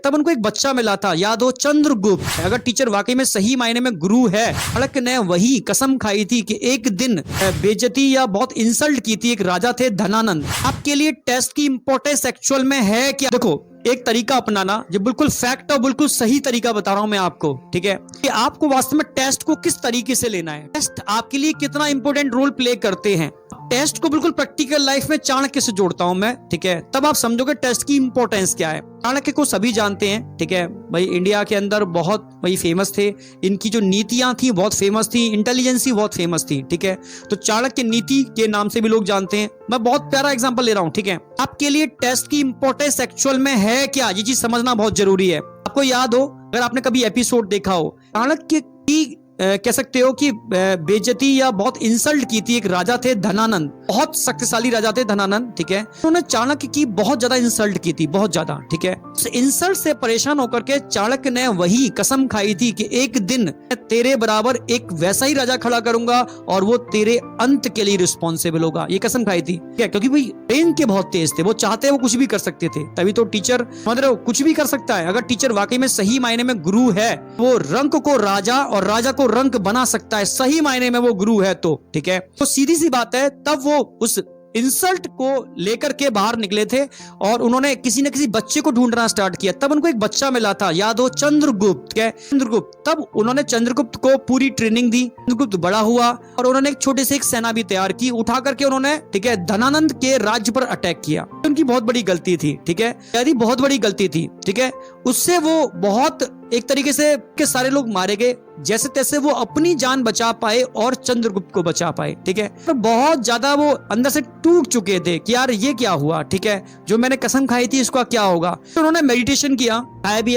तब उनको एक बच्चा मिला था, याद हो, चंद्रगुप्त। अगर टीचर वाकई में सही मायने में गुरु है, चाणक्य ने वही कसम खाई थी कि एक दिन बेइज्जती या बहुत इंसल्ट की थी। एक राजा थे धनानंद। आपके लिए टेस्ट की इंपॉर्टेंस एक्चुअल में है क्या? देखो, एक तरीका अपनाना जो बिल्कुल फैक्ट और बिल्कुल सही तरीका बता रहा हूं मैं आपको, ठीक है, कि आपको वास्तव में टेस्ट को किस तरीके से लेना है, टेस्ट आपके लिए कितना इंपॉर्टेंट रोल प्ले करते हैं। टेस्ट को बिल्कुल प्रैक्टिकल लाइफ में चाणक्य से जोड़ता हूं मैं, ठीक है, तब आप समझोगे टेस्ट की इंपॉर्टेंस क्या है। चाणक्य को सभी जानते हैं, ठीक है भाई, इंडिया के अंदर बहुत भाई फेमस थे। इनकी जो नीतियां थी बहुत फेमस थी, इंटेलिजेंसी बहुत फेमस थी, ठीक है। तो चाणक्य नीति के नाम से भी लोग जानते हैं। मैं बहुत प्यारा एग्जांपल ले रहा हूं, ठीक है। आपके लिए टेस्ट की इंपॉर्टेंस एक्चुअल में है क्या, ये चीज समझना बहुत जरूरी है। आपको याद हो, अगर आपने कभी एपिसोड देखा हो, चाणक्य की कह सकते हो कि बेइज्जती या बहुत इंसल्ट की थी। एक राजा थे धनानंद, बहुत शक्तिशाली राजा थे धनानंद, ठीक है। उन्होंने चाणक्य की बहुत ज्यादा इंसल्ट की थी, बहुत ज्यादा, ठीक है। उस इंसल्ट से परेशान होकर के चाणक्य ने वही कसम खाई थी कि एक दिन तेरे बराबर एक वैसा ही राजा खड़ा करूंगा और वो तेरे अंत के लिए रिस्पॉन्सिबल होगा। ये कसम खाई थी, क्या? क्योंकि भाई ब्रेन के बहुत तेज थे, वो चाहते वो कुछ भी कर सकते थे। तभी तो टीचर, समझ रहे हो, कुछ भी कर सकता है। अगर टीचर वाकई में सही मायने में गुरु है, वो रंक को राजा और राजा को रंक बना सकता है, सही मायने में वो गुरु है तो, ठीक है। तो सीधी सी बात है, तब वो उस इंसल्ट को लेकर के बाहर निकले थे और उन्होंने किसी न किसी बच्चे को ढूंढना स्टार्ट किया। तब उनको एक बच्चा मिला था, याद हो, चंद्रगुप्त। क्या? चंद्रगुप्त। तब उन्होंने चंद्रगुप्त को पूरी ट्रेनिंग दी। चंद्रगुप्त बड़ा हुआ और उन्होंने एक छोटे से एक सेना भी तैयार की। उठा करके उन्होंने, ठीक है, धनानंद के राज्य पर अटैक किया। उनकी बहुत बड़ी गलती थी, ठीक है, यानी बहुत बड़ी गलती थी, ठीक है। उससे वो बहुत एक तरीके से के सारे लोग मारे गए। जैसे तैसे वो अपनी जान बचा पाए और चंद्रगुप्त को बचा पाए, ठीक है। पर बहुत ज्यादा वो अंदर से टूट चुके थे कि यार ये क्या हुआ, ठीक है, जो मैंने कसम खाई थी इसका क्या होगा। तो उन्होंने मेडिटेशन किया,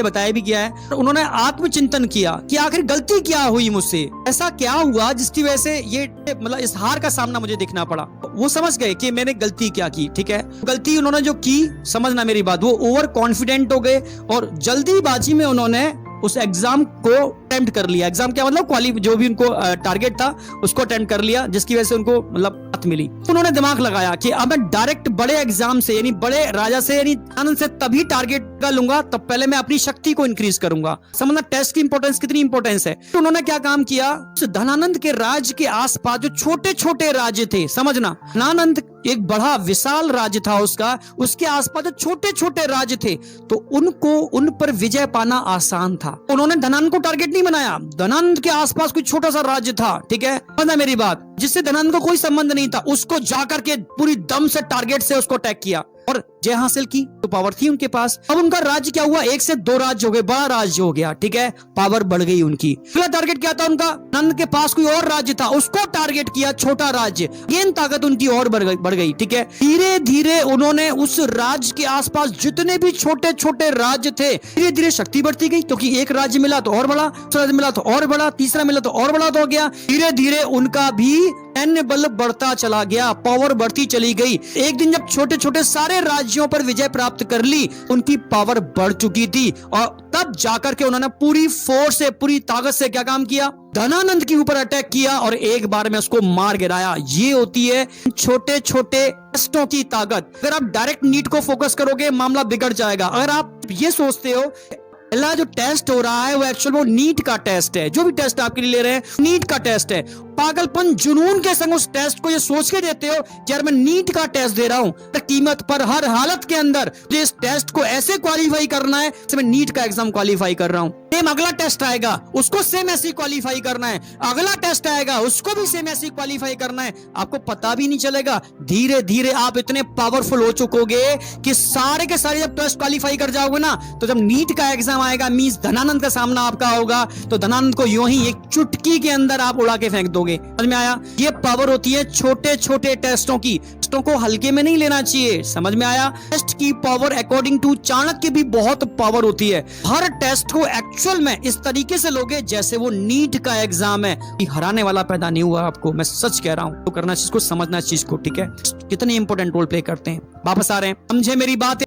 बताया भी किया है। तो उन्होंने आत्मचिंतन किया कि आखिर गलती क्या हुई मुझसे, ऐसा क्या हुआ जिसकी वजह से ये मतलब इस हार का सामना मुझे देखना पड़ा। वो समझ गए कि मैंने गलती क्या की, ठीक है। गलती उन्होंने जो की, समझना मेरी बात, वो ओवर कॉन्फिडेंट हो गए और जल्दीबाजी में उन्होंने उस एग्जाम को अटेम्प्ट कर लिया। एग्जाम क्या मतलब, जो भी उनको टारगेट था उसको अटेम्प्ट कर लिया, जिसकी वजह से उनको मतलब बात मिली। तो उन्होंने दिमाग लगाया कि अब मैं डायरेक्ट बड़े एग्जाम से, यानी बड़े राजा से, यानी आनंद से तभी टारगेट कर लूंगा, तब पहले मैं अपनी शक्ति को इंक्रीज करूंगा। समझना टेस्ट की इंपॉर्टेंस कितनी इंपॉर्टेंस है। तो उन्होंने क्या काम किया, धनानंद के राज्य के आसपास जो छोटे छोटे राज्य थे, समझना, धनानंद एक बड़ा विशाल राज्य था उसका, उसके आसपास जो छोटे छोटे राज्य थे, तो उनको उन पर विजय पाना आसान था। उन्होंने धनानंद को टारगेट नहीं बनाया। धनानंद के आसपास कोई छोटा सा राज्य था, ठीक है, समझना मेरी बात, जिससे धनानंद को कोई संबंध नहीं था, उसको जाकर के पूरी दम से टारगेट से उसको अटैक किया और जय हासिल की। तो पावर थी उनके पास। अब उनका राज्य क्या हुआ, 1 से 2 राज्य हो गए, बड़ा राज्य हो गया, ठीक है, पावर बढ़ गई उनकी। अगला टारगेट क्या था उनका, नंद के पास कोई और राज्य था, उसको टारगेट किया, छोटा राज्य, ये ताकत उनकी और बढ़ गई, ठीक है। धीरे धीरे उन्होंने उस राज्य के आसपास जितने भी छोटे छोटे राज्य थे, धीरे धीरे शक्ति बढ़ती गई, क्योंकि एक राज्य मिला तो और बड़ा, दूसरा राज्य मिला तो और बड़ा, तीसरा मिला तो और बड़ा हो गया। धीरे धीरे उनका भी सैन्य बल बढ़ता चला गया, पावर बढ़ती चली गई। एक दिन जब छोटे छोटे सारे राज्यों पर विजय प्राप्त कर ली, उनकी पावर बढ़ चुकी थी और तब जाकर के उन्होंने पूरी फोर्स से, पूरी ताकत से क्या काम किया, धनानंद के ऊपर अटैक किया और एक बार में उसको मार गिराया। ये होती है छोटे छोटे टेस्टों की ताकत। अगर आप डायरेक्ट नीट को फोकस करोगे, मामला बिगड़ जाएगा। अगर आप ये सोचते हो पहला जो टेस्ट हो रहा है वो एक्चुअल वो नीट का टेस्ट है, जो भी टेस्ट आपके लिए ले रहे हैं नीट का टेस्ट है, पागलपन जुनून के संग उस टेस्ट को ये सोच के देते हो यार मैं नीट का टेस्ट दे रहा हूं, तो कीमत पर हर हालत के अंदर इस टेस्ट को ऐसे क्वालिफाई करना है जैसे मैं नीट का एग्जाम क्वालिफाई कर रहा हूं। सेम अगला टेस्ट आएगा उसको सेम ऐसे क्वालिफाई करना है, अगला टेस्ट आएगा उसको भी सेम ऐसे क्वालिफाई करना है। आपको पता भी नहीं चलेगा, धीरे धीरे आप इतने पावरफुल हो चुकोगे कि सारे के सारे जब टेस्ट क्वालिफाई कर जाओगे ना, तो जब नीट का एग्जाम आएगा, मींस धनानंद का सामना आपका होगा, तो धनानंद को यूं ही एक चुटकी के अंदर आप उड़ा के फेंक दोगे। समझ में आया? ये पावर होती है छोटे छोटे टेस्टों की। टेस्टों को हल्के में नहीं लेना चाहिए, समझ में आया? टेस्ट की पावर अकॉर्डिंग टू चाणक्य भी बहुत पावर होती है। हर टेस्ट को एक्चुअल में इस तरीके से लोगे जैसे वो नीट का एग्जाम है। हराने वाला पैदा नहीं हुआ आपको, मैं सच कह रहा हूं। तो करना चीज को, समझना चीज को, ठीक है, कितने इंपॉर्टेंट रोल प्ले करते हैं। वापस आ रहे हैं, समझे मेरी बात?